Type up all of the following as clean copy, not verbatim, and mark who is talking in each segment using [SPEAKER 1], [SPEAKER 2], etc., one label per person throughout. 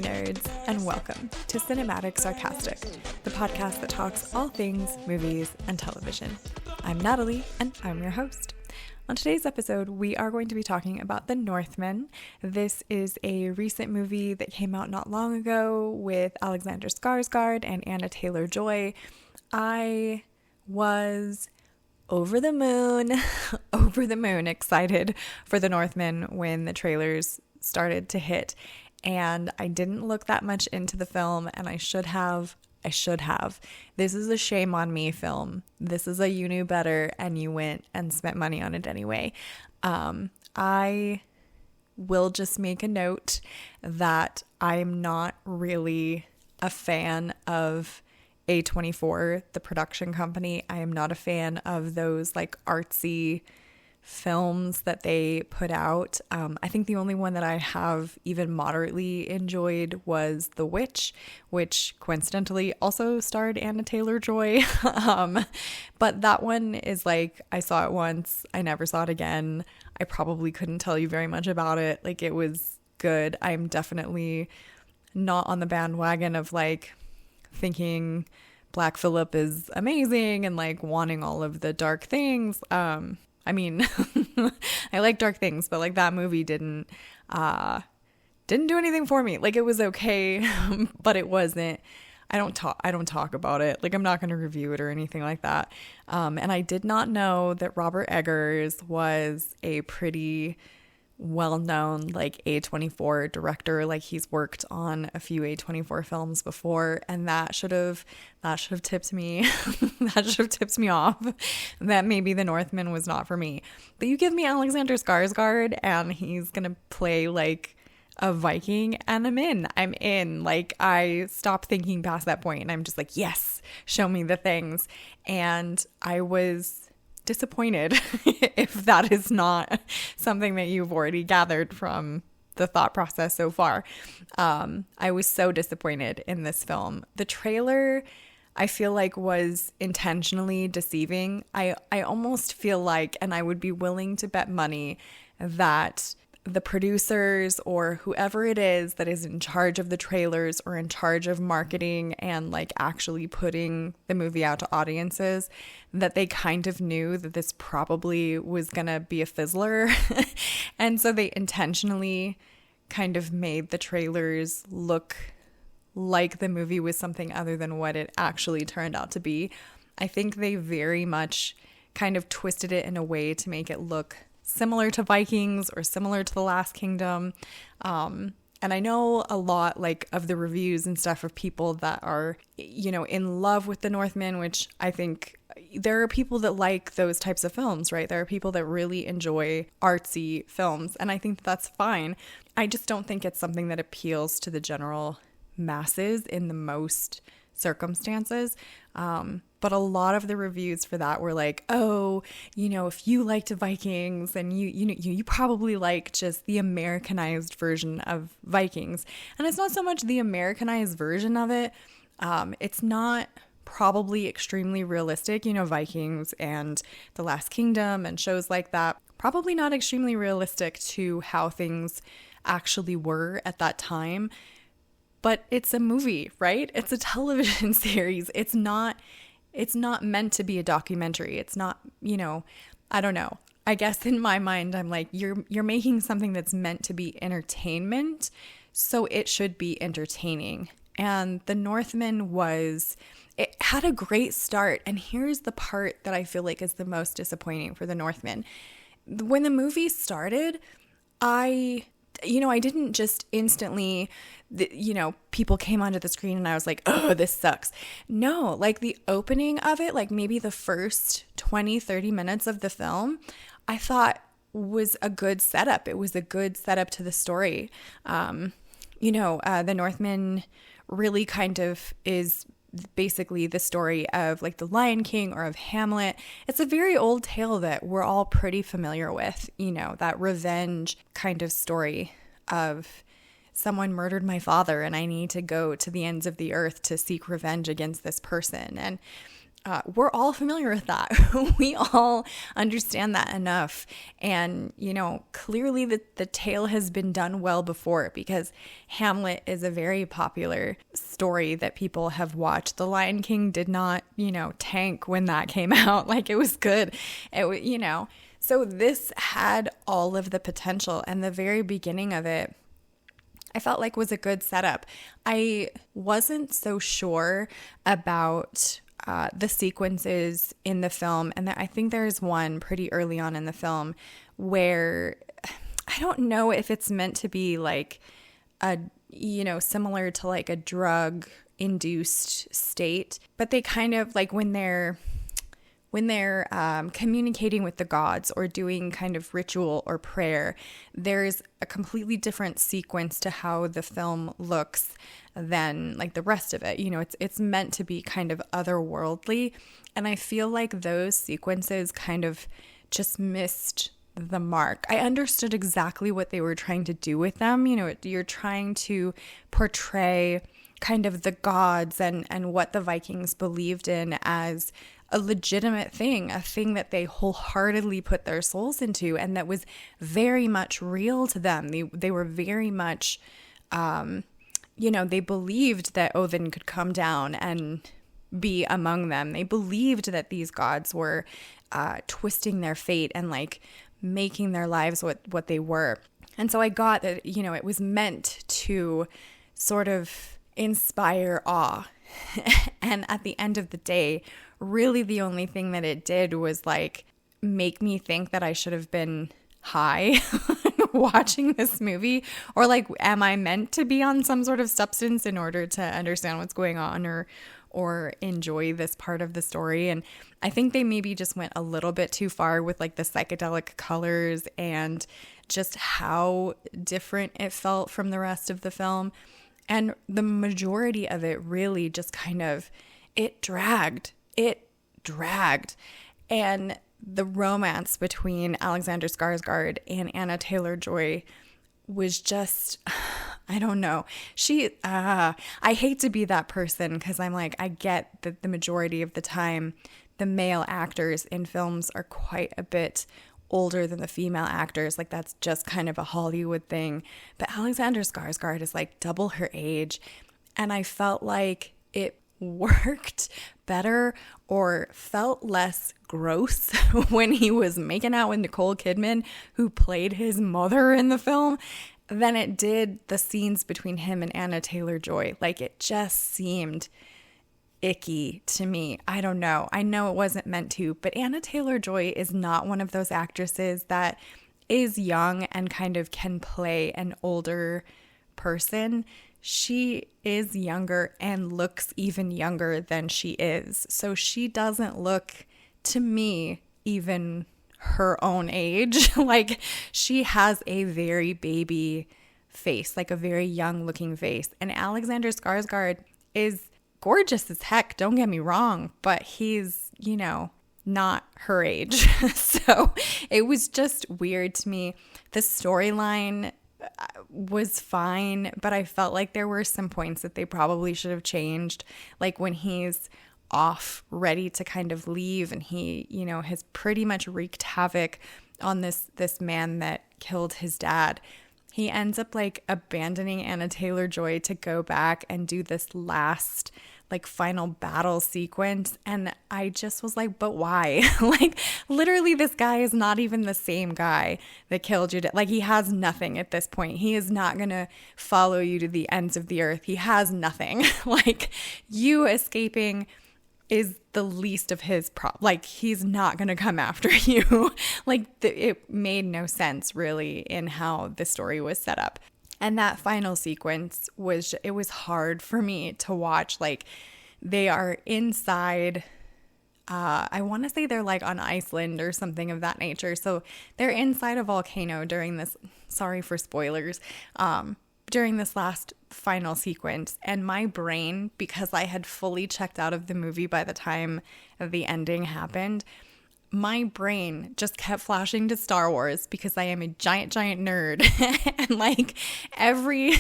[SPEAKER 1] movie nerds, and welcome to Cinematic Sarcastic, the podcast that talks all things movies and television. I'm Natalie, and I'm your host. On today's episode, we are going to be talking about The Northman. This is a recent movie that came out not long ago with Alexander Skarsgård and Anna Taylor-Joy. I was over the moon excited for The Northman when the trailers started to hit, and I didn't look that much into the film, and I should have. This is a shame on me film. This is a you knew better and you went and spent money on it anyway. I will just make a note that I'm not really a fan of A24, the production company. I am not a fan of those like artsy films that they put out. I think the only one that I have even moderately enjoyed was The Witch, which coincidentally also starred Anna Taylor-Joy. But that one is like, I saw it once, I never saw it again. I probably couldn't tell you very much about it. Like, it was good. I'm definitely not on the bandwagon of like thinking Black Phillip is amazing and like wanting all of the dark things. I mean, I like dark things, but like that movie didn't do anything for me. Like, it was okay, but it wasn't. I don't talk about it. Like, I'm not going to review it or anything like that. And I did not know that Robert Eggers was a pretty well-known like A24 director. Like, he's worked on a few A24 films before, and that should have tipped me that should have tipped me off that maybe The Northman was not for me. But you give me Alexander Skarsgård and he's gonna play like a Viking, and I'm in. Like, I stopped thinking past that point and I'm just like, yes, show me the things. And I was disappointed if that is not something that you've already gathered from the thought process so far. I was so disappointed in this film. The trailer, I feel like, was intentionally deceiving. I almost feel like, and I would be willing to bet money that the producers or whoever it is that is in charge of the trailers or in charge of marketing and like actually putting the movie out to audiences, that they kind of knew that this probably was gonna be a fizzler. And so they intentionally kind of made the trailers look like the movie was something other than what it actually turned out to be. I think they very much kind of twisted it in a way to make it look similar to Vikings or similar to The Last Kingdom. And I know a lot like of the reviews and stuff of people that are, you know, in love with The Northman, which I think there are people that like those types of films, right? There are people that really enjoy artsy films, and I think that's fine. I just don't think it's something that appeals to the general masses in the most circumstances. But a lot of the reviews for that were like, oh, you know, if you liked Vikings, then you probably like just the Americanized version of Vikings. And it's not so much the Americanized version of it. It's not probably extremely realistic. You know, Vikings and The Last Kingdom and shows like that, probably not extremely realistic to how things actually were at that time. But it's a movie, right? It's a television series. It's not meant to be a documentary. It's not, you know, I don't know. I guess in my mind, I'm like, you're making something that's meant to be entertainment, so it should be entertaining. And The Northman it had a great start. And here's the part that I feel like is the most disappointing for The Northman. When the movie started, I didn't just instantly, people came onto the screen and I was like, oh, this sucks. No, like the opening of it, like maybe the first 20, 30 minutes of the film, I thought was a good setup. It was a good setup to the story. The Northman really kind of is basically the story of like the Lion King or of Hamlet. It's a very old tale that we're all pretty familiar with, you know, that revenge kind of story of someone murdered my father and I need to go to the ends of the earth to seek revenge against this person. And we're all familiar with that. We all understand that enough. And, clearly the tale has been done well before, because Hamlet is a very popular story that people have watched. The Lion King did not, tank when that came out. Like, it was good. So this had all of the potential, and the very beginning of it, I felt like was a good setup. I wasn't so sure about the sequences in the film, and I think there's one pretty early on in the film where I don't know if it's meant to be like similar to like a drug induced state, but they kind of like when they're communicating with the gods or doing kind of ritual or prayer, there's a completely different sequence to how the film looks than like the rest of it. It's meant to be kind of otherworldly. And I feel like those sequences kind of just missed the mark. I understood exactly what they were trying to do with them. You're trying to portray kind of the gods and what the Vikings believed in as a legitimate thing, a thing that they wholeheartedly put their souls into, and that was very much real to them. They were very much, they believed that Odin could come down and be among them. They believed that these gods were twisting their fate and like making their lives what they were. And so I got that, it was meant to sort of inspire awe. And at the end of the day, really the only thing that it did was like make me think that I should have been high watching this movie, or like, am I meant to be on some sort of substance in order to understand what's going on or enjoy this part of the story? And I think they maybe just went a little bit too far with like the psychedelic colors and just how different it felt from the rest of the film. And the majority of it really just kind of, it dragged. And the romance between Alexander Skarsgård and Anna Taylor-Joy was just, I don't know. I hate to be that person, because I'm like, I get that the majority of the time the male actors in films are quite a bit older than the female actors. Like, that's just kind of a Hollywood thing. But Alexander Skarsgård is like double her age, and I felt like it worked better or felt less gross when he was making out with Nicole Kidman, who played his mother in the film, than it did the scenes between him and Anna Taylor-Joy. Like, it just seemed icky to me. I don't know. I know it wasn't meant to, but Anna Taylor-Joy is not one of those actresses that is young and kind of can play an older person. She is younger and looks even younger than she is. So she doesn't look, to me, even her own age. Like, she has a very baby face, like a very young looking face. And Alexander Skarsgård is gorgeous as heck, don't get me wrong, but he's, not her age. So it was just weird to me. The storyline was fine, but I felt like there were some points that they probably should have changed. Like when he's off, ready to kind of leave, and he, has pretty much wreaked havoc on this man that killed his dad. He ends up like abandoning Anna Taylor-Joy to go back and do this last like final battle sequence. And I just was like, but why? Like, literally, this guy is not even the same guy that killed you. Like, he has nothing at this point. He is not going to follow you to the ends of the earth. He has nothing. Like, you escaping is the least of his like, he's not going to come after you. Like, it made no sense really in how the story was set up. And that final sequence it was hard for me to watch. Like, they are inside, I want to say they're like on Iceland or something of that nature. So they're inside a volcano during this, sorry for spoilers, during this last final sequence. And my brain, because I had fully checked out of the movie by the time the ending happened, my brain just kept flashing to Star Wars because I am a giant nerd. And like every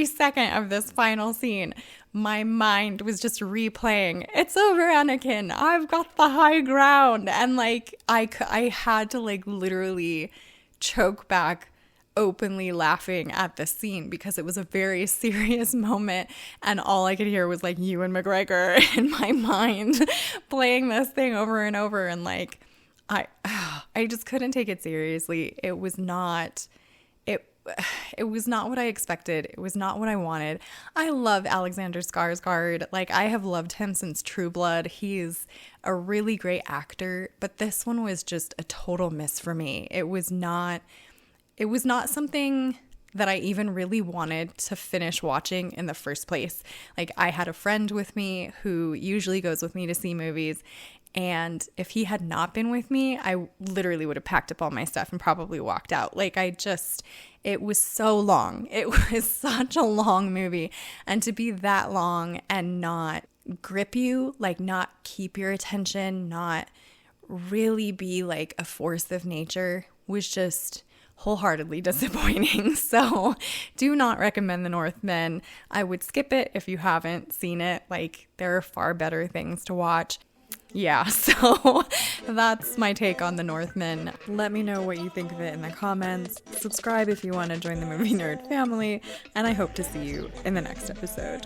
[SPEAKER 1] second of this final scene, my mind was just replaying, it's over, Anakin, I've got the high ground. And like I had to like literally choke back openly laughing at the scene because it was a very serious moment, and all I could hear was like Ewan McGregor in my mind playing this thing over and over, and like I just couldn't take it seriously. It was not what I expected. It was not what I wanted. I love Alexander Skarsgård. Like, I have loved him since True Blood. He's a really great actor, but this one was just a total miss for me. It was not something that I even really wanted to finish watching in the first place. Like, I had a friend with me who usually goes with me to see movies, and if he had not been with me, I literally would have packed up all my stuff and probably walked out. Like, it was so long. It was such a long movie, and to be that long and not grip you, like not keep your attention, not really be like a force of nature, was just wholeheartedly disappointing. So do not recommend The Northman. I would skip it if you haven't seen it. Like, there are far better things to watch. Yeah, so that's my take on The Northman. Let me know what you think of it in the comments. Subscribe if you want to join the Movie Nerd family, and I hope to see you in the next episode.